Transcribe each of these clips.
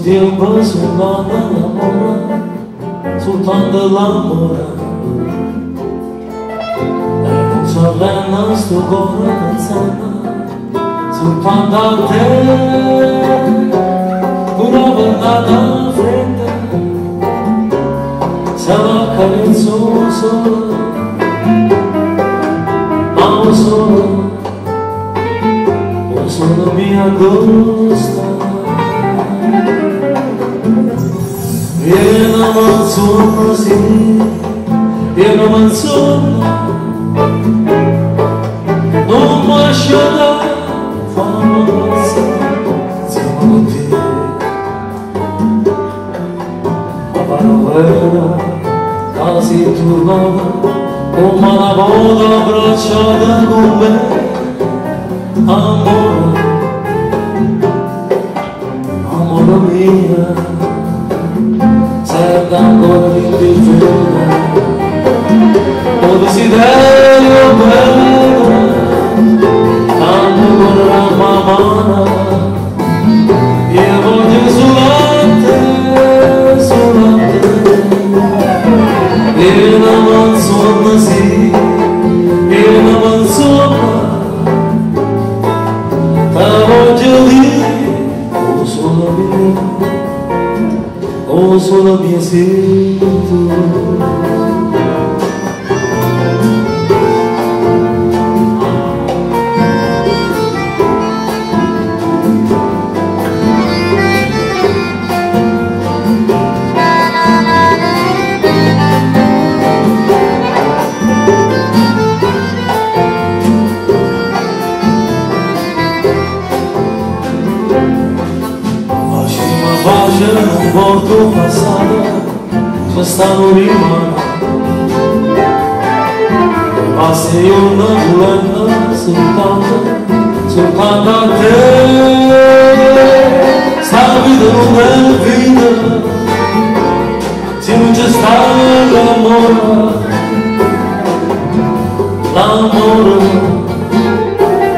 tempo sultan dell'amore, sultan dell'amore. E non sorrena sto cuore danzando, sultan da te, una vernata fredda, se la carezzo solo, amo solo, o solo mia gusta. Viena manzona sì, viena manzona, non mi lasciare fare siamo con te. Ma parovera, quasi tornava, come una volta abbracciata con me, amore, amore mia. Senta ancora l'individuo, o desiderio bello, tanto con la mamma, io voglio solamente, e una manzona sì, e una manzona, te voglio dire, o solo mia. O solo mi sento. Non volto passato, ci stanno rimane, ma se io non volendo soltanto a te, sta vita non è vita, se non c'è stato l'amore,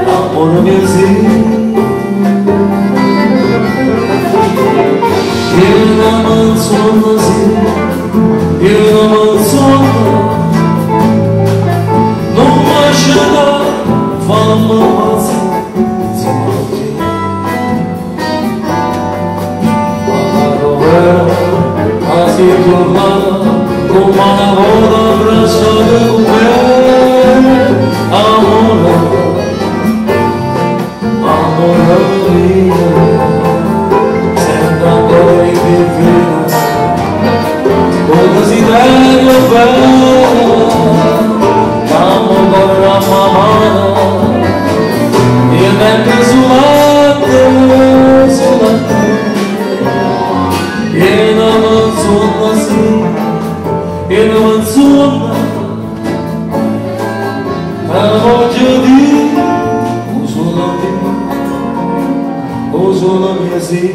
l'amore mi esiste. Viena manzona sì, viena manzona, non mi lasciare fammi pazzi, siamo qui. Ma rovera, quasi tornata, come una volta abbracciata con me, amore, amore mio. O desiderio bello, amo con la mamma, e mentre solamente, e una manzona sì, e una manzona, te voglio dire, o solo mia sì.